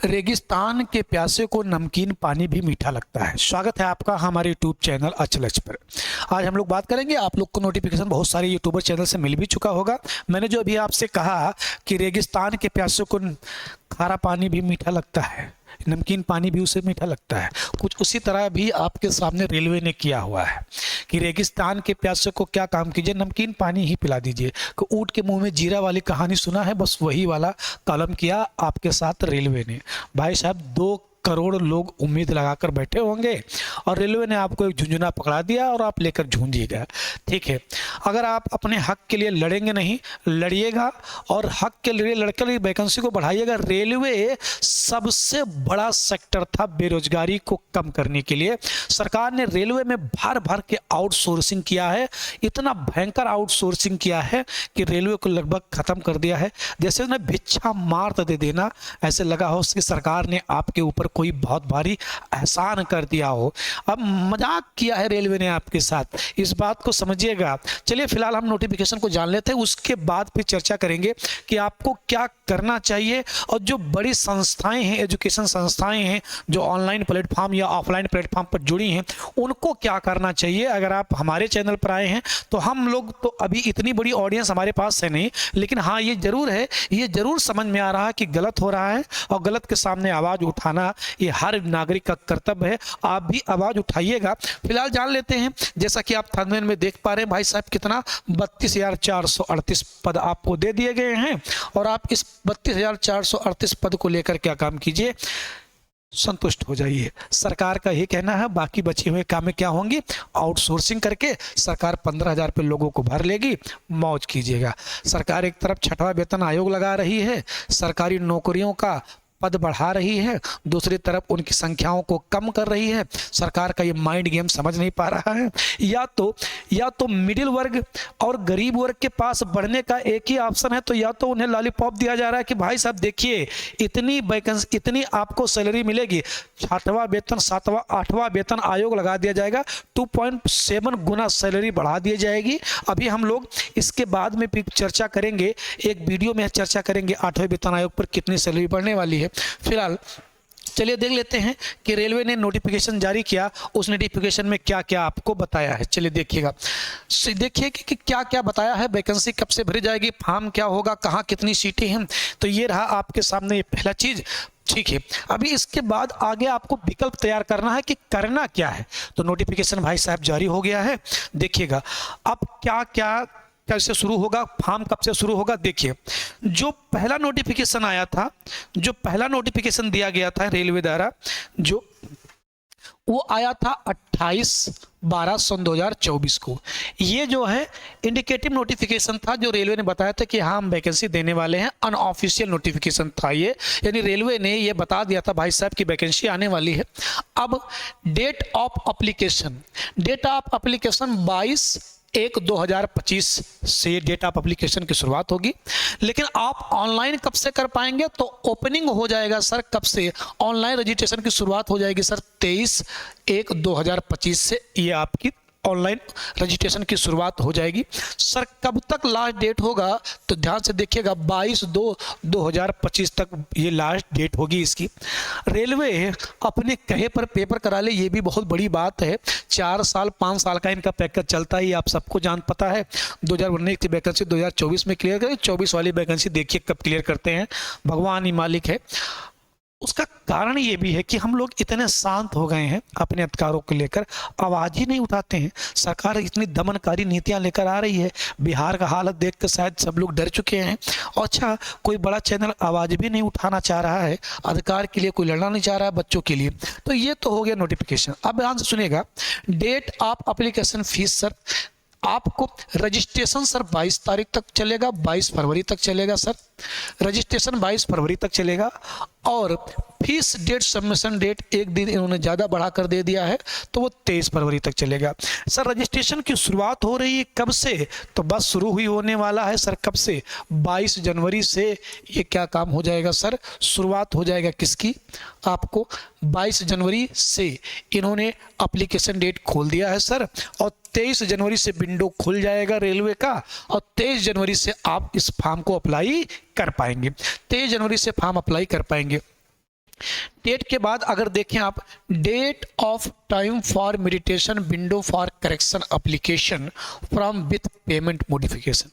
रेगिस्तान के प्यासे को नमकीन पानी भी मीठा लगता है। स्वागत है आपका हमारे यूट्यूब चैनल अचलच पर। आज हम लोग बात करेंगे, आप लोग को नोटिफिकेशन बहुत सारे यूट्यूबर चैनल से मिल भी चुका होगा। मैंने जो अभी आपसे कहा कि रेगिस्तान के प्यासे को खारा पानी भी मीठा लगता है, नमकीन पानी भी उसे मीठा लगता है, कुछ उसी तरह भी आपके सामने रेलवे ने किया हुआ है कि रेगिस्तान के प्यासे को क्या काम कीजिए, नमकीन पानी ही पिला दीजिए। कि ऊँट के मुंह में जीरा वाली कहानी सुना है, बस वही वाला कलम किया आपके साथ रेलवे ने। भाई साहब 2 करोड़ लोग उम्मीद लगाकर बैठे होंगे और रेलवे ने आपको एक झुंझुना पकड़ा दिया और आप लेकर झूंझिएगा। ठीक है, अगर आप अपने हक के लिए लड़ेंगे नहीं, लड़िएगा और हक के लिए लड़कर वैकेंसी को बढ़ाइएगा। रेलवे सबसे बड़ा सेक्टर था बेरोजगारी को कम करने के लिए। सरकार ने रेलवे में भर भर के आउटसोर्सिंग किया है, इतना भयंकर आउटसोर्सिंग किया है कि रेलवे को लगभग खत्म कर दिया है। जैसे उन्हें भिक्षा मार दे देना, ऐसे लगा हो कि सरकार ने आपके ऊपर कोई बहुत भारी एहसान कर दिया हो। अब मजाक किया है रेलवे ने आपके साथ, इस बात को समझिएगा। चलिए फिलहाल हम नोटिफिकेशन को जान लेते हैं, उसके बाद फिर चर्चा करेंगे कि आपको क्या करना चाहिए। और जो बड़ी संस्थाएं हैं, एजुकेशन संस्थाएं हैं जो ऑनलाइन प्लेटफॉर्म या ऑफलाइन प्लेटफॉर्म पर जुड़ी हैं, उनको क्या करना चाहिए। अगर आप हमारे चैनल पर आए हैं तो हम लोग तो अभी इतनी बड़ी ऑडियंस हमारे पास है नहीं, लेकिन हाँ ये जरूर है, ये जरूर समझ में आ रहा है कि गलत हो रहा है और गलत के सामने आवाज उठाना ये हर नागरिक का कर्तव्य है। आप भी आवाज उठाइएगा। फिलहाल जान लेते हैं, जैसा कि आप थंबनेल में देख पा रहे हैं भाई साहब, कितना 32,438 पद आपको दे दिए गए हैं और आप इस 32,438 पद को लेकर क्या काम कीजिए, संतुष्ट हो जाइए। सरकार का ये कहना है, बाकी बचे हुए काम में क्या होंगे, आउटसोर्सिंग करके सरकार 15,000 पे लोगों को भर लेगी, मौज कीजिएगा। सरकार एक तरफ 6वां वेतन आयोग लगा रही है, सरकारी नौकरियों का पद बढ़ा रही है, दूसरी तरफ उनकी संख्याओं को कम कर रही है। सरकार का ये माइंड गेम समझ नहीं पा रहा है। या तो मिडिल वर्ग और गरीब वर्ग के पास बढ़ने का एक ही ऑप्शन है, तो या तो उन्हें लॉलीपॉप दिया जा रहा है कि भाई साहब देखिए इतनी वैकेंसी, इतनी आपको सैलरी मिलेगी। 6वां वेतन, 7वां, 8वां वेतन आयोग लगा दिया जाएगा, 2.7 गुना सैलरी बढ़ा दी जाएगी। अभी हम लोग इसके बाद में भी चर्चा करेंगे, एक वीडियो में चर्चा करेंगे 8वें वेतन आयोग पर कितनी सैलरी बढ़ने वाली है। फिलहाल चलिए देख लेते हैं कि रेलवे ने नोटिफिकेशन जारी किया, उस नोटिफिकेशन में क्या क्या आपको बताया है। चलिए देखिएगा, देखिए कि क्या क्या बताया है, वैकेंसी कब से भरी जाएगी, फॉर्म क्या होगा, कहाँ कितनी सीटें हैं। तो ये रहा आपके सामने ये पहला चीज़। ठीक है, अभी इसके बाद आगे आपको विकल्प तैयार करना है कि करना क्या है। तो नोटिफिकेशन भाई साहब जारी हो गया है, देखिएगा अब क्या क्या कैसे शुरू होगा, फॉर्म कब से शुरू होगा। देखिए जो पहला नोटिफिकेशन आया था, जो पहला नोटिफिकेशन दिया गया था रेलवे द्वारा, जो वो आया था 28/12/2024 को। ये जो है इंडिकेटिव नोटिफिकेशन था, जो रेलवे ने बताया था कि हाँ हम वैकेंसी देने वाले हैं। अनऑफिशियल नोटिफिकेशन था ये, यानी रेलवे ने ये बता दिया था भाई साहब की वैकेंसी आने वाली है। अब डेट ऑफ एप्लीकेशन 22/1/2025 से डेट ऑफ एप्लीकेशन की शुरुआत होगी। लेकिन आप ऑनलाइन कब से कर पाएंगे, तो ओपनिंग हो जाएगा सर कब से, ऑनलाइन रजिस्ट्रेशन की शुरुआत हो जाएगी सर 23/1/2025 से। ये आपकी ऑनलाइन रजिस्ट्रेशन की शुरुआत हो जाएगी। सर कब तक लास्ट डेट होगा, तो ध्यान से देखिएगा 22/2/2025 तक ये लास्ट डेट होगी इसकी। रेलवे अपने कहे पर पेपर करा ले, ये भी बहुत बड़ी बात है। 4 साल 5 साल का इनका पैकेज चलता ही आप सबको जान पता है। 2019 की वैकेंसी 2024 में क्लियर करें, 24 वाली वैकेंसी देखिए कब क्लियर करते हैं, भगवान ही मालिक है। उसका कारण ये भी है कि हम लोग इतने शांत हो गए हैं अपने अधिकारों को लेकर, आवाज़ ही नहीं उठाते हैं। सरकार इतनी दमनकारी नीतियां लेकर आ रही है, बिहार का हालत देख कर शायद सब लोग डर चुके हैं। और अच्छा, कोई बड़ा चैनल आवाज़ भी नहीं उठाना चाह रहा है, अधिकार के लिए कोई लड़ना नहीं चाह रहा है बच्चों के लिए। तो ये तो हो गया नोटिफिकेशन। अब ध्यान से सुनिएगा, date of application fees sir, आपको रजिस्ट्रेशन सर 22 तारीख तक चलेगा, 22 फरवरी तक चलेगा सर, रजिस्ट्रेशन 22 फरवरी तक चलेगा। और फीस डेट, सबमिशन डेट एक दिन इन्होंने ज़्यादा बढ़ा कर दे दिया है, तो वो 23 फरवरी तक चलेगा। सर रजिस्ट्रेशन की शुरुआत हो रही है कब से, तो बस शुरू हुई होने वाला है सर कब से, 22 जनवरी से ये क्या काम हो जाएगा सर, शुरुआत हो जाएगा किसकी, आपको 22 जनवरी से इन्होंने एप्लीकेशन डेट खोल दिया है सर। और 23 जनवरी से विंडो खुल जाएगा रेलवे का, और 23 जनवरी से आप इस फॉर्म को अप्लाई कर पाएंगे, 23 जनवरी से फॉर्म अप्लाई कर पाएंगे। डेट के बाद अगर देखें आप, date of time for meditation window for correction application from with payment modification.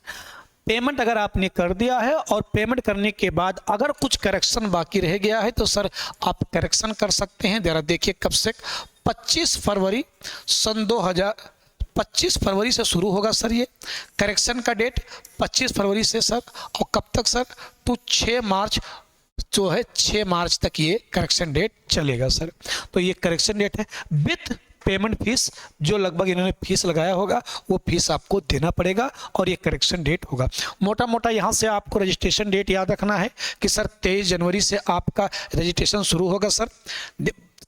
Payment अगर आपने कर दिया है और पेमेंट करने के बाद अगर कुछ करेक्शन बाकी रह गया है तो सर आप करेक्शन कर सकते हैं। जरा देखिए कब से, 25 फरवरी सन 25 फरवरी से शुरू होगा सर ये करेक्शन का डेट, 25 फरवरी से सर, और कब तक सर, तो 6 मार्च जो है 6 मार्च तक ये करेक्शन डेट चलेगा सर। तो ये करेक्शन डेट है विथ पेमेंट फीस, जो लगभग इन्होंने फीस लगाया होगा वो फीस आपको देना पड़ेगा और ये करेक्शन डेट होगा। मोटा मोटा यहाँ से आपको रजिस्ट्रेशन डेट याद रखना है कि सर 23 जनवरी से आपका रजिस्ट्रेशन शुरू होगा सर।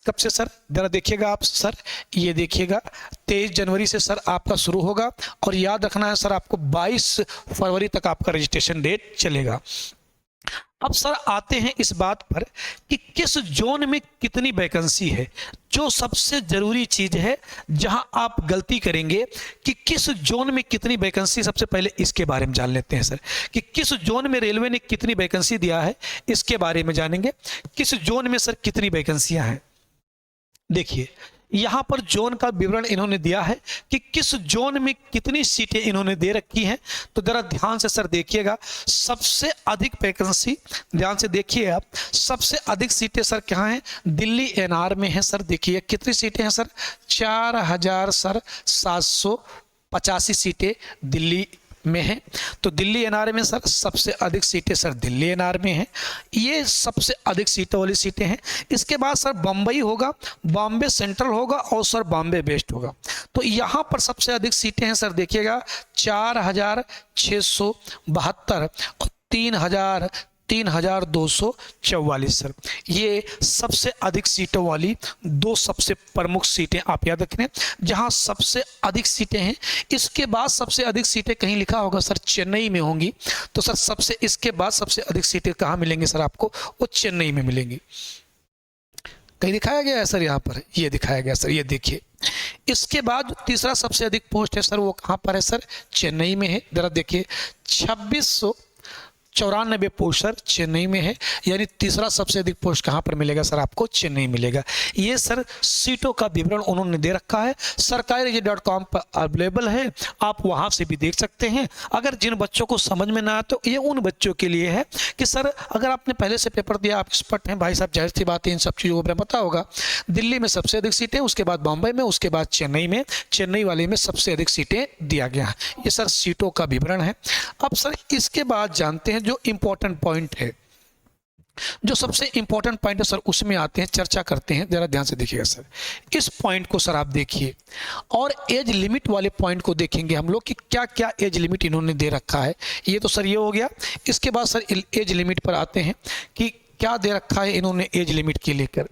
कब से सर, जरा देखिएगा आप सर, ये देखिएगा 23 जनवरी से सर आपका शुरू होगा और याद रखना है सर आपको 22 फरवरी तक आपका रजिस्ट्रेशन डेट चलेगा। अब सर आते हैं इस बात पर कि किस जोन में कितनी वैकेंसी है। जो सबसे जरूरी चीज है जहां आप गलती करेंगे कि किस जोन में कितनी वैकेंसी, सबसे पहले इसके बारे में जान लेते हैं सर कि किस जोन में रेलवे ने कितनी वैकेंसी दिया है, इसके बारे में जानेंगे। किस जोन में सर कितनी वैकेंसियां हैं, देखिए यहां पर जोन का विवरण इन्होंने दिया है कि किस जोन में कितनी सीटें इन्होंने दे रखी हैं। तो जरा ध्यान से सर देखिएगा, सबसे अधिक वैकेंसी, ध्यान से देखिए आप, सबसे अधिक सीटें सर कहाँ हैं, दिल्ली एनआर में है सर। देखिए कितनी सीटें हैं सर, 4000 सर 785 सीटें दिल्ली में है। तो दिल्ली एनआर में सर सबसे अधिक सीटें सर दिल्ली एनआर में हैं, ये सबसे अधिक सीटों वाली सीटें हैं। इसके बाद सर बम्बई होगा, बॉम्बे सेंट्रल होगा और सर बॉम्बे वेस्ट होगा। तो यहाँ पर सबसे अधिक सीटें हैं सर देखिएगा 4672 और 3244 सर, ये सबसे अधिक सीटों वाली दो सबसे प्रमुख सीटें आप याद रखें जहां सबसे अधिक सीटें हैं। इसके बाद सबसे अधिक सीटें कहीं लिखा होगा सर चेन्नई में होंगी, तो सर सबसे इसके बाद सबसे अधिक सीटें कहां मिलेंगी सर आपको, वो चेन्नई में मिलेंगी। कहीं दिखाया गया है सर, यहाँ पर ये दिखाया गया सर, ये देखिए। इसके बाद तीसरा सबसे अधिक पोस्ट है सर, वो कहां पर है सर, चेन्नई में है। जरा देखिए 2694 पोस्ट सर चेन्नई में है, यानी तीसरा सबसे अधिक पोस्ट कहां पर मिलेगा सर आपको, चेन्नई मिलेगा। ये सर सीटों का विवरण उन्होंने दे रखा है, सरकारी.com पर अवेलेबल है, आप वहां से भी देख सकते हैं। अगर जिन बच्चों को समझ में ना आए तो ये उन बच्चों के लिए है कि सर अगर आपने पहले से पेपर दिया, आप एक्सपर्ट हैं भाई साहब, जाहिर सी बात है इन सब चीज़ों को पता होगा। दिल्ली में सबसे अधिक सीटें, उसके बाद बॉम्बे में, उसके बाद चेन्नई में, चेन्नई वाले में सबसे अधिक सीटें दिया गया है। ये सर सीटों का विवरण है। अब सर इसके बाद जानते हैं जो इंपॉर्टेंट पॉइंट है, जो सबसे इंपॉर्टेंट पॉइंट है सर, उसमें आते हैं, चर्चा करते हैं। जरा ध्यान से देखिएगा सर, इस पॉइंट को सर आप देखिए और एज लिमिट वाले पॉइंट को देखेंगे हम लोग कि क्या क्या एज लिमिट इन्होंने दे रखा है। ये तो सर ये हो गया। इसके बाद सर एज लिमिट पर आते हैं कि क्या दे रखा है इन्होंने एज लिमिट के लेकर।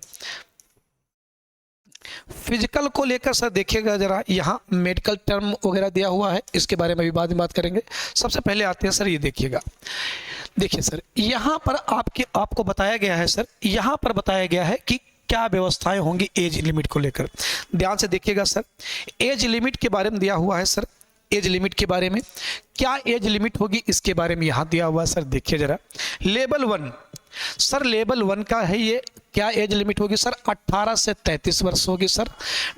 फिजिकल को लेकर सर देखिएगा जरा, यहाँ मेडिकल टर्म वगैरह दिया हुआ है, इसके बारे में भी बाद में बात करेंगे। सबसे पहले आते हैं सर, ये देखिएगा, देखिए सर यहाँ पर आपको बताया गया है सर, यहाँ पर बताया गया है कि क्या व्यवस्थाएं होंगी एज लिमिट को लेकर। ध्यान से देखिएगा सर, एज लिमिट के बारे में दिया हुआ है सर, एज लिमिट के बारे में क्या एज लिमिट होगी इसके बारे में यहाँ दिया हुआ है सर। देखिए जरा, लेवल 1 सर, लेवल 1 का है ये, क्या एज लिमिट होगी सर, 18 से 33 वर्ष होगी sir.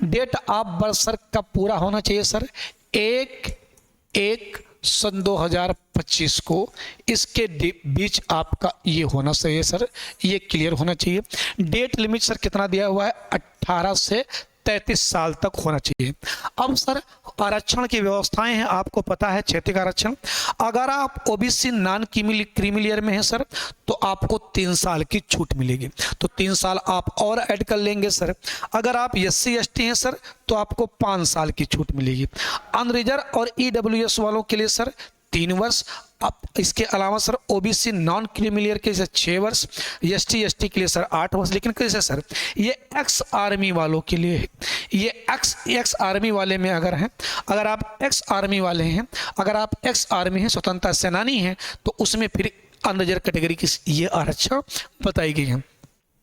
Date of birth sir कब पूरा होना चाहिए सर, 1/1 सन 2025 को, इसके बीच आपका ये होना चाहिए सर, ये क्लियर होना चाहिए। डेट लिमिट सर कितना दिया हुआ है, 18 से 33 साल तक होना चाहिए। अब सर आरक्षण की व्यवस्थाएं हैं, आपको पता है क्षेत्रीय आरक्षण। अगर आप ओबीसी नॉन क्रीमिलियर में हैं सर तो आपको 3 साल की छूट मिलेगी, तो 3 साल आप और ऐड कर लेंगे सर। अगर आप SC ST हैं सर तो आपको 5 साल की छूट मिलेगी। अनरिजर्व और EWS वालों के लिए सर 3 वर्ष। अब इसके अलावा सर ओबीसी नॉन क्रीमिलियर के लिए 6 वर्ष, ST ST के लिए सर 8 वर्ष। लेकिन कैसे सर, ये एक्स आर्मी वालों के लिए है, ये एक्स आर्मी वाले में अगर हैं, अगर आप एक्स आर्मी वाले हैं, अगर आप एक्स आर्मी हैं, स्वतंत्रता सेनानी हैं, तो उसमें फिर अनरिजर्व कैटेगरी की ये आरक्षण बताई गई है।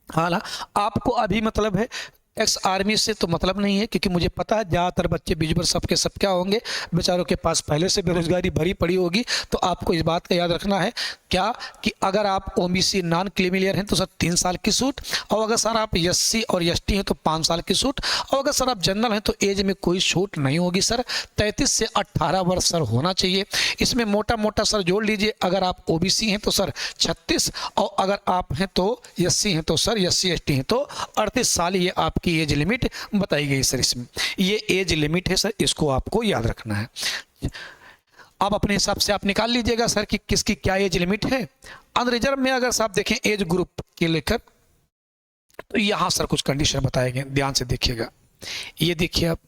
हालांकि आपको अभी मतलब है एक्स आर्मी से तो मतलब नहीं है, क्योंकि मुझे पता है ज़्यादातर बच्चे बीजबर सबके सब क्या होंगे, बेचारों के पास पहले से बेरोजगारी भरी पड़ी होगी। तो आपको इस बात का याद रखना है क्या कि अगर आप ओबीसी नॉन क्रीमिलियर हैं तो सर 3 साल की छूट, और अगर सर आप एससी और एसटी हैं तो 5 साल की छूट, और अगर सर आप जनरल हैं तो एज में कोई छूट नहीं होगी सर। 33 से 18 वर्ष सर होना चाहिए। इसमें मोटा मोटा सर जोड़ लीजिए, अगर आप ओबीसी हैं तो सर 36, और अगर आप हैं तो एससी हैं तो सर एससी एसटी हैं तो 38 साल ये आपकी एज लिमिट बताई गई सर। इसमें ये एज लिमिट है सर, इसको आपको याद रखना है। आप अपने हिसाब से आप निकाल लीजिएगा सर कि किसकी क्या एज लिमिट है। अनरिजर्व में अगर आप देखें एज ग्रुप के लेकर, तो यहां सर कुछ कंडीशन बताए गए, ध्यान से देखिएगा। ये देखिए आप,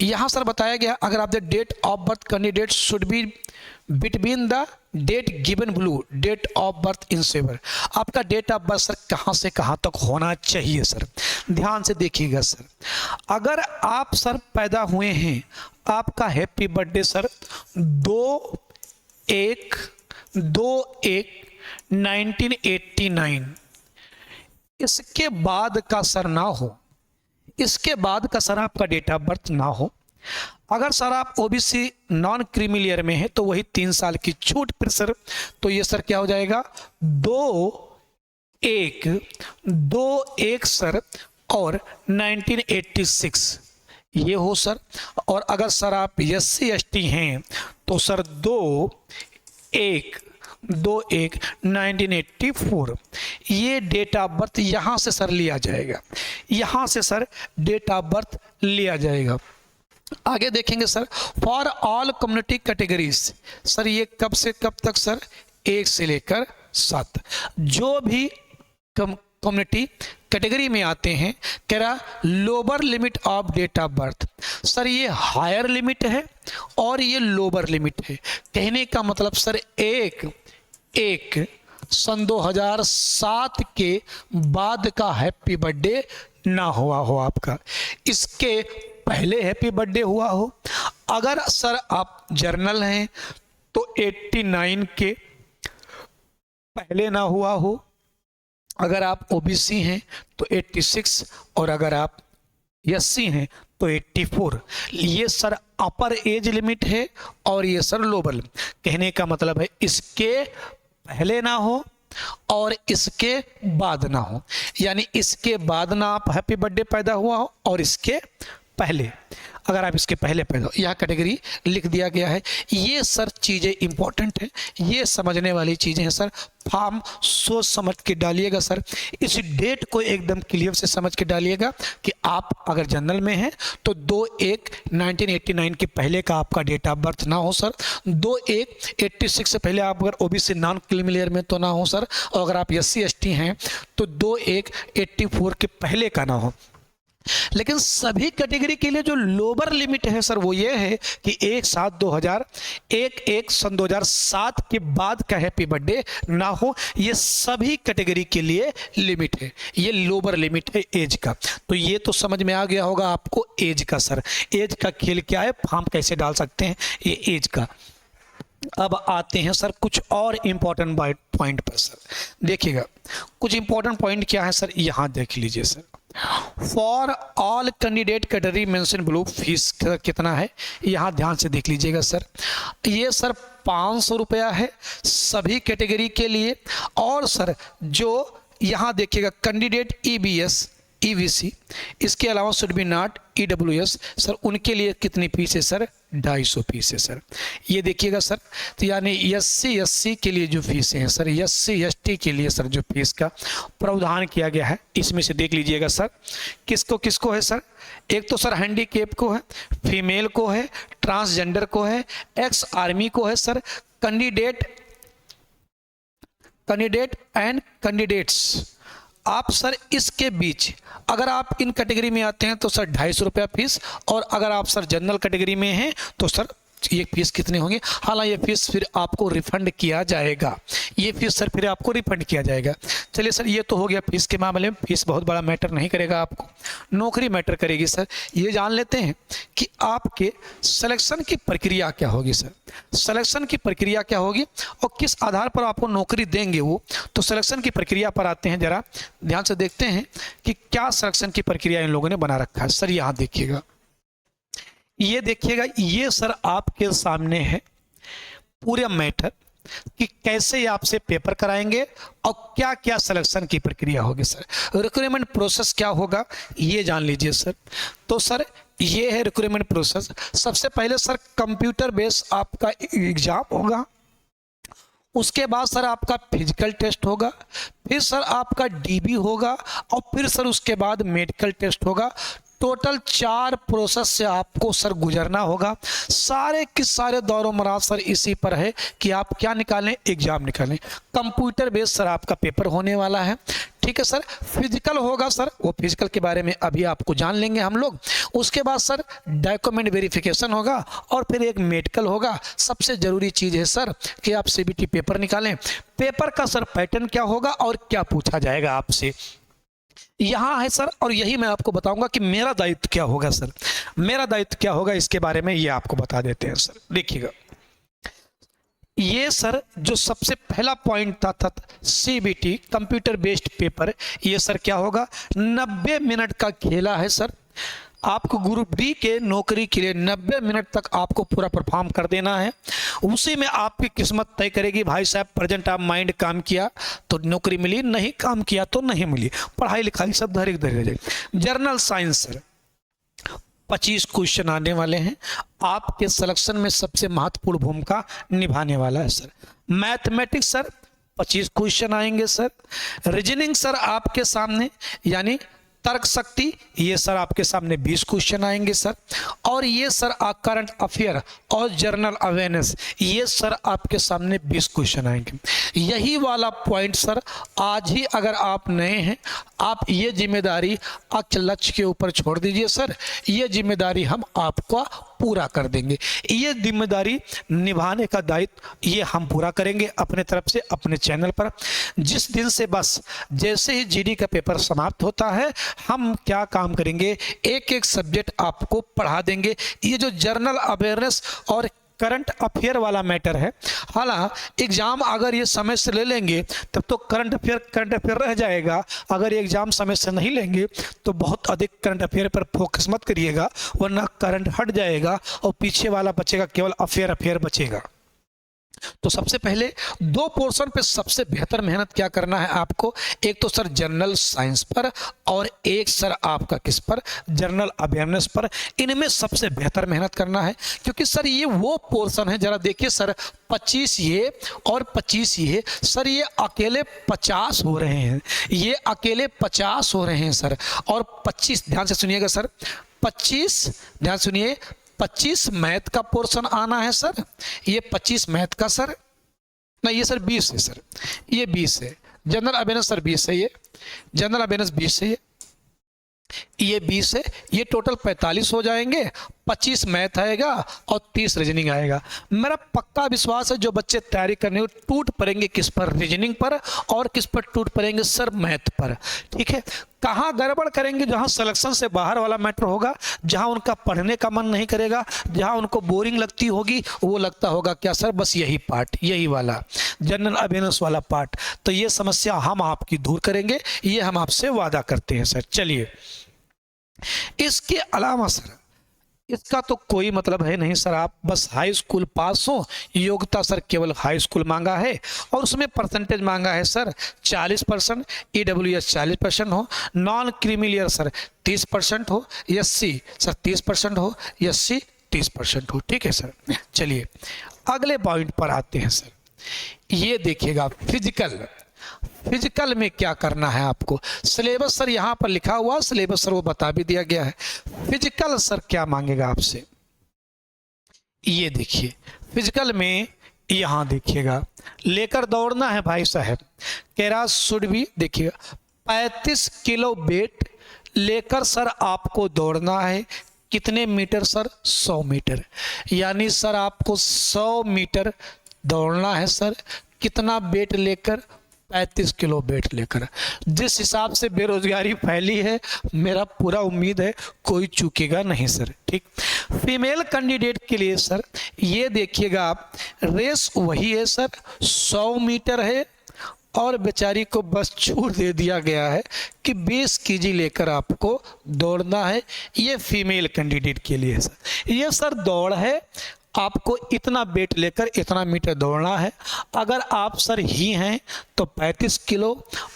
यहां सर बताया गया अगर आप the date of birth candidate should be between the date given blue date of birth in saver. आपका डेट ऑफ बर्थ सर कहां से कहां तक होना चाहिए सर, ध्यान से देखिएगा सर। अगर आप सर पैदा हुए हैं, आपका हैप्पी बर्थडे सर 2/1/1989, इसके बाद का सर ना हो, इसके बाद का सर आपका डेट ऑफ बर्थ ना हो। अगर सर आप ओबीसी नॉन क्रीमिलियर में है तो वही 3 साल की छूट फिर सर, तो ये सर क्या हो जाएगा 2/1/2/1 सर और 1986 ये हो सर। और अगर सर आप एससी एसटी हैं तो सर 2/1/2/1/1984 ये डेट ऑफ बर्थ यहां से सर लिया जाएगा, यहां से सर डेट ऑफ बर्थ लिया जाएगा। आगे देखेंगे sir for all community categories, sir ये कब से कब तक सर 1 से लेकर 7 जो भी कम्युनिटी कैटेगरी में आते हैं, कह रहा lower limit of date of birth. Sir ये हायर लिमिट है और ये लोअर लिमिट है। कहने का मतलब सर एक सन 2007 के बाद का हैप्पी बर्थडे ना हुआ हो आपका, इसके पहले हैप्पी बर्थडे हुआ हो। अगर सर आप जर्नल हैं तो 89 के पहले ना हुआ हो, अगर आप ओबीसी हैं तो 86, और अगर आप एससी हैं तो 84। ये सर अपर एज लिमिट है और ये सर लोअर। कहने का मतलब है इसके पहले ना हो और इसके बाद ना हो, यानी इसके बाद ना आप हैप्पी बर्थडे पैदा हुआ हो और इसके पहले, अगर आप इसके पहले पैदा हो, यह कैटेगरी लिख दिया गया है। ये सर चीज़ें इंपॉर्टेंट है, ये समझने वाली चीज़ें हैं सर। फॉर्म सोच समझ के डालिएगा सर, इस डेट को एकदम क्लियर से समझ के डालिएगा कि आप अगर जनरल में हैं तो 2/1/1989 के पहले का आपका डेट ऑफ बर्थ ना हो सर, 2/1/86 से पहले आप अगर ओबीसी नॉन क्रीमिलियर में तो ना हो सर, और अगर आप एससी एसटी हैं तो 2/1/84 के पहले का ना हो। लेकिन सभी कैटेगरी के लिए जो लोअर लिमिट है सर वो ये है कि 1/7/2007 के बाद का हैप्पी बर्थडे ना हो। ये सभी कैटेगरी के लिए लिमिट है, ये लोअर लिमिट है एज का। तो ये तो समझ में आ गया होगा आपको एज का सर, एज का खेल क्या है, फॉर्म कैसे डाल सकते हैं, ये एज का। अब आते हैं सर कुछ और इंपॉर्टेंट पॉइंट पर सर, देखिएगा कुछ इंपॉर्टेंट पॉइंट क्या है सर, यहां देख लीजिए sir. For all candidate category mention blue fees कितना है, यहां ध्यान से देख लीजिएगा सर। ये सर 500 रुपया है सभी कैटेगरी के लिए। और सर जो यहां देखिएगा कैंडिडेट ईबीएस ईवीसी, इसके अलावा should be not EWS, sir उनके लिए कितनी फीस है सर, 250 फीस है सर। ये देखिएगा सर, तो यानी एससी एससी के लिए जो फीस है सर, एससी एसटी के लिए सर जो फीस का प्रावधान किया गया है, इसमें से देख लीजिएगा सर किसको किसको है सर। एक तो सर हैंडीकेप को है, फीमेल को है, ट्रांसजेंडर को है, एक्स आर्मी को है सर, कैंडिडेट एंड कैंडिडेट्स। आप सर इसके बीच अगर आप इन कैटेगरी में आते हैं तो सर 250 रुपया फीस, और अगर आप सर जनरल कैटेगरी में हैं तो सर ये फीस कितने होंगे। हालांकि ये फीस फिर आपको रिफंड किया जाएगा, ये फीस सर फिर आपको रिफंड किया जाएगा। चलिए सर, ये तो हो गया फीस के मामले में। फीस बहुत बड़ा मैटर नहीं करेगा आपको, नौकरी मैटर करेगी सर। ये जान लेते हैं कि आपके सिलेक्शन की प्रक्रिया क्या होगी सर। सिलेक्शन की प्रक्रिया क्या होगी और किस आधार पर आपको नौकरी देंगे वो। तो सिलेक्शन की प्रक्रिया पर आते हैं, जरा ध्यान से देखते हैं कि क्या सिलेक्शन की प्रक्रिया इन लोगों ने बना रखा है। सर यहाँ देखिएगा, ये देखिएगा, ये सर आपके सामने है पूरे मैटर कि कैसे आपसे पेपर कराएंगे और क्या क्या सिलेक्शन की प्रक्रिया होगी सर। रिक्रूटमेंट प्रोसेस क्या होगा ये जान लीजिए सर। तो सर ये है रिक्रूटमेंट प्रोसेस। सबसे पहले सर कंप्यूटर बेस्ड आपका एग्जाम होगा, उसके बाद सर आपका फिजिकल टेस्ट होगा, फिर सर आपका डीबी होगा और फिर सर उसके बाद मेडिकल टेस्ट होगा। टोटल 4 प्रोसेस से आपको सर गुजरना होगा। सारे के सारे दौर मराज सर इसी पर है कि आप क्या निकालें, एग्जाम निकालें। कंप्यूटर बेस्ड सर आपका पेपर होने वाला है, ठीक है सर। फिजिकल होगा सर, वो फिजिकल के बारे में अभी आपको जान लेंगे हम लोग। उसके बाद सर डॉक्यूमेंट वेरिफिकेशन होगा और फिर एक मेडिकल होगा। सबसे ज़रूरी चीज़ है सर कि आप सीबीटी पेपर निकालें। पेपर का सर पैटर्न क्या होगा और क्या पूछा जाएगा आपसे, यहाँ है सर। और यही मैं आपको बताऊंगा कि मेरा दायित्व क्या होगा सर। मेरा दायित्व क्या होगा इसके बारे में ये आपको बता देते हैं सर। देखिएगा, ये सर जो सबसे पहला पॉइंट था सीबीटी कंप्यूटर बेस्ड पेपर, ये सर क्या होगा, 90 मिनट का खेला है सर। आपको ग्रुप डी के नौकरी के लिए 90 मिनट तक आपको पूरा परफॉर्म कर देना है। उसी में आपकी किस्मत तय करेगी। भाई साहब प्रेजेंट ऑफ माइंड काम किया तो नौकरी मिली, नहीं काम किया तो नहीं मिली। पढ़ाई लिखाई सब धैर्य धैर्य। जर्नल साइंस सर 25 क्वेश्चन आने वाले हैं, आपके सिलेक्शन में सबसे महत्वपूर्ण भूमिका निभाने वाला है सर। मैथमेटिक्स सर 25 क्वेश्चन आएंगे सर। रीजनिंग सर आपके सामने यानी तर्क शक्ति, ये सर आपके सामने 20 क्वेश्चन आएंगे सर। और ये सर करंट अफेयर और जनरल अवेयरनेस, ये सर आपके सामने 20 क्वेश्चन आएंगे। यही वाला पॉइंट सर आज ही अगर आप नए हैं, आप ये जिम्मेदारी लक्ष्य के ऊपर छोड़ दीजिए सर। ये जिम्मेदारी हम आपको पूरा कर देंगे। ये जिम्मेदारी निभाने का दायित्व ये हम पूरा करेंगे अपने तरफ से, अपने चैनल पर। जिस दिन से बस जैसे ही जीडी का पेपर समाप्त होता है, हम क्या काम करेंगे, एक एक सब्जेक्ट आपको पढ़ा देंगे। ये जो जनरल अवेयरनेस और करंट अफेयर वाला मैटर है, हालांकि एग्जाम अगर ये समय से ले लेंगे तब तो करंट अफेयर रह जाएगा। अगर ये एग्जाम समय से नहीं लेंगे तो बहुत अधिक करंट अफेयर पर फोकस मत करिएगा, वरना करंट हट जाएगा और पीछे वाला बचेगा, केवल अफेयर बचेगा। तो सबसे पहले 2 पोर्शन पे सबसे बेहतर मेहनत क्या करना है आपको, एक तो सर जनरल साइंस पर और एक सर आपका किस पर, जनरल अवेयरनेस पर। इनमें सबसे बेहतर मेहनत करना है, क्योंकि सर ये वो पोर्शन है, जरा देखिए सर 25 ये और 25 ये सर, ये अकेले 50 हो रहे हैं, ये अकेले 50 हो रहे हैं सर। और 25 ध्यान से सुनिएगा सर, 25 ध्यान सुनिए, 25 मैथ का पोर्शन आना है सर। ये 25 मैथ का सर, नहीं ये सर 20 है सर, ये 20 है। जनरल अवेयरनेस सर 20 है, ये जनरल अवेयरनेस 20 है, ये 20 है। ये टोटल 45 हो जाएंगे। 25 मैथ आएगा और 30 रीजनिंग आएगा। मेरा पक्का विश्वास है जो बच्चे तैयारी करने को टूट पड़ेंगे किस पर, रीजनिंग पर, और किस पर टूट पड़ेंगे सर, मैथ पर। ठीक है, कहाँ गड़बड़ करेंगे, जहाँ सिलेक्शन से बाहर वाला मैटर होगा, जहाँ उनका पढ़ने का मन नहीं करेगा, जहाँ उनको बोरिंग लगती होगी, वो लगता होगा क्या सर बस यही पार्ट, यही वाला जनरल अवेयरनेस वाला पार्ट। तो ये समस्या हम आपकी दूर करेंगे, ये हम आपसे वादा करते हैं सर। चलिए, इसके अलावा सर इसका तो कोई मतलब है नहीं सर, आप बस हाई स्कूल पास हो, योग्यता सर केवल हाई स्कूल मांगा है और उसमें परसेंटेज मांगा है सर 40%, EWS 40% हो, नॉन क्रीमिलियर सर 30% हो, SC सर 30% हो, SC 30% हो। ठीक है सर, चलिए अगले पॉइंट पर आते हैं सर। ये देखिएगा फिजिकल में क्या करना है आपको। सिलेबस सर यहाँ पर लिखा हुआ, सिलेबस सर वो बता भी दिया गया है। फिजिकल सर क्या मांगेगा आपसे, ये देखिए फिजिकल में यहाँ देखिएगा, लेकर दौड़ना है भाई साहब। कैरास शुड भी देखिएगा 35 किलो वेट लेकर सर आपको दौड़ना है। कितने मीटर सर? 100 मीटर। यानी सर आपको 100 मीटर दौड़ना है सर। कितना वेट लेकर? 35 किलो वेट लेकर। जिस हिसाब से बेरोजगारी फैली है, मेरा पूरा उम्मीद है कोई चूकेगा नहीं सर। ठीक। फीमेल कैंडिडेट के लिए सर ये देखिएगा आप, रेस वही है सर, 100 मीटर है और बेचारी को बस छूट दे दिया गया है कि 20 केजी लेकर आपको दौड़ना है। ये फीमेल कैंडिडेट के लिए सर, ये सर दौड़ है, आपको इतना वेट लेकर इतना मीटर दौड़ना है। अगर आप सर ही हैं तो 35 किलो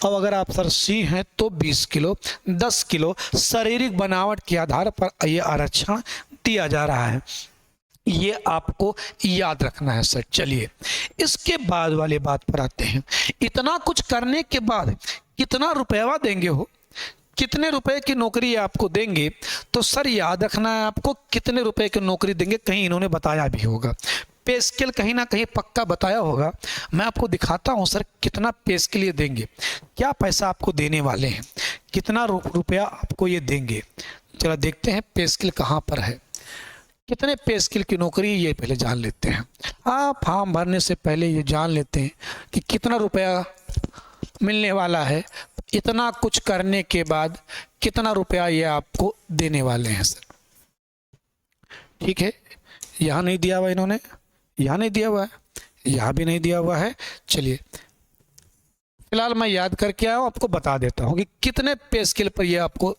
और अगर आप सर सी हैं तो 20 किलो। 10 किलो शारीरिक बनावट के आधार पर ये आरक्षण दिया जा रहा है, ये आपको याद रखना है सर। चलिए इसके बाद वाले बात पर आते हैं। इतना कुछ करने के बाद कितना रुपया देंगे हो, कितने रुपए की नौकरी आपको देंगे? तो सर याद रखना है आपको कितने रुपए की नौकरी देंगे, कहीं इन्होंने बताया भी होगा। पे स्केल कहीं ना कहीं पक्का बताया होगा। मैं आपको दिखाता हूं सर कितना पे स्केल ये देंगे, क्या पैसा आपको देने वाले हैं, कितना रुपया आपको ये देंगे। चलो देखते हैं पे स्केल कहाँ पर है, कितने पे स्केल की नौकरी, ये पहले जान लेते हैं। आप फॉर्म भरने से पहले ये जान लेते हैं कि कितना रुपया मिलने वाला है। इतना कुछ करने के बाद कितना रुपया ये आपको देने वाले हैं सर। ठीक है, यहाँ नहीं दिया हुआ इन्होंने, यहाँ नहीं दिया हुआ है, यहाँ भी नहीं दिया हुआ है। चलिए फिलहाल मैं याद करके आया हूँ, आपको बता देता हूँ कि कितने पे स्केल पर ये आपको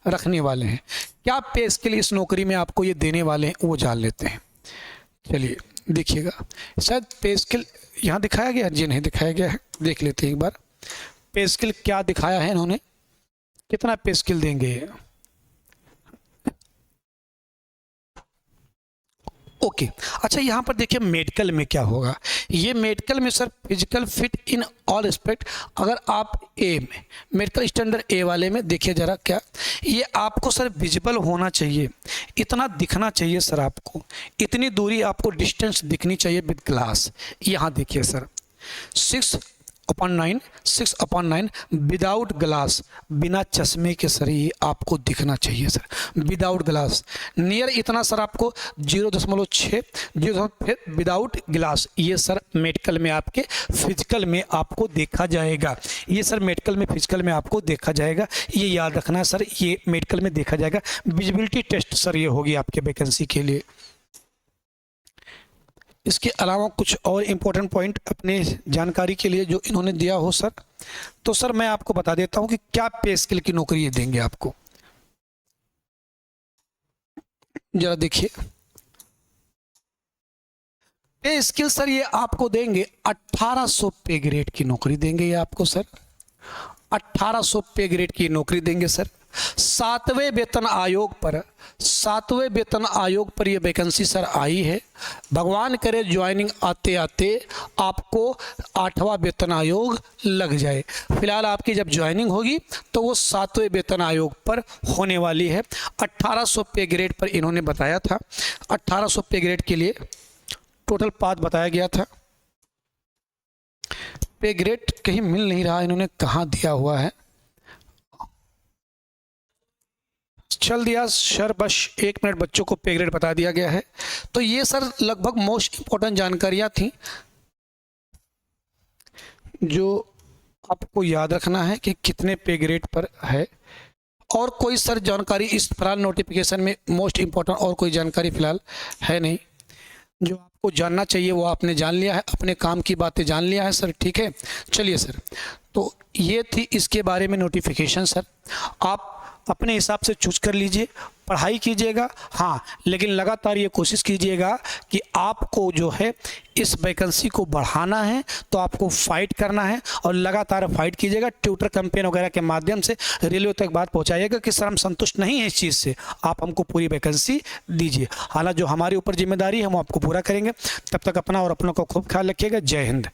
रखने वाले हैं, क्या पे स्केल इस नौकरी में आपको ये देने वाले हैं, वो जान लेते हैं। चलिए देखिएगा, शायद पे स्केल यहाँ दिखाया गया, जी नहीं दिखाया गया है, देख लेते हैं एक बार पे स्केल क्या दिखाया है इन्होंने, कितना पे स्केल देंगे। ओके अच्छा, यहाँ पर देखिए मेडिकल में क्या होगा। ये मेडिकल में sir physical fit in all respect, अगर आप ए में मेडिकल स्टैंडर्ड ए वाले में देखिए जरा, क्या ये आपको सर विजिबल होना चाहिए, इतना दिखना चाहिए सर, आपको इतनी दूरी आपको डिस्टेंस दिखनी चाहिए विद ग्लास। यहाँ देखिए सर 6/9 विदाउट ग्लास, बिना चश्मे के सर ये आपको दिखना चाहिए सर, विदाउट ग्लास। नियर इतना सर आपको 0.6 विदाउट ग्लास, ये सर मेडिकल में आपके फिजिकल में आपको देखा जाएगा। ये सर मेडिकल में फिजिकल में आपको देखा जाएगा, ये याद रखना सर, ये मेडिकल में देखा जाएगा। विजिबिलिटी टेस्ट सर ये होगी आपके वैकेंसी के लिए। इसके अलावा कुछ और इम्पोर्टेंट पॉइंट अपने जानकारी के लिए जो इन्होंने दिया हो सर, तो सर मैं आपको बता देता हूं कि क्या पे स्केल की नौकरी ये देंगे आपको। जरा देखिए पे स्केल सर ये आपको देंगे 1800 पे ग्रेड की नौकरी देंगे ये आपको सर, 1800 पे ग्रेड की नौकरी देंगे सर। 7वें वेतन आयोग पर ये वैकेंसी सर आई है। भगवान करे ज्वाइनिंग आते आते आपको 8वां वेतन आयोग लग जाए। फिलहाल आपकी जब ज्वाइनिंग होगी तो वो 7वें वेतन आयोग पर होने वाली है। 1800 पे ग्रेड पर इन्होंने बताया था, 1800 पे ग्रेड के लिए टोटल पाथ बताया गया था। पे ग्रेड कहीं मिल नहीं रहा, इन्होंने कहाँ दिया हुआ है, चल दिया सर, बस 1 मिनट बच्चों को पे ग्रेड बता दिया गया है। तो ये सर लगभग मोस्ट इंपॉर्टेंट जानकारियां थी जो आपको याद रखना है कि कितने पे ग्रेड पर है। और कोई सर जानकारी इस फिलहाल नोटिफिकेशन में मोस्ट इंपॉर्टेंट और कोई जानकारी फिलहाल है नहीं, जो आपको जानना चाहिए वो आपने जान लिया है, अपने काम की बातें जान लिया है सर। ठीक है, चलिए सर, तो ये थी इसके बारे में नोटिफिकेशन सर। आप अपने हिसाब से चूज कर लीजिए, पढ़ाई कीजिएगा, हाँ लेकिन लगातार ये कोशिश कीजिएगा कि आपको जो है इस वैकेंसी को बढ़ाना है तो आपको फाइट करना है और लगातार फाइट कीजिएगा। ट्विटर कैंपेन वगैरह के माध्यम से रेलवे तक बात पहुंचाइएगा कि सर हम संतुष्ट नहीं हैं इस चीज़ से, आप हमको पूरी वैकेंसी दीजिए। हालांकि जो हमारे ऊपर जिम्मेदारी है हम आपको पूरा करेंगे। तब तक अपना और अपनों का खूब ख्याल रखिएगा। जय हिंद।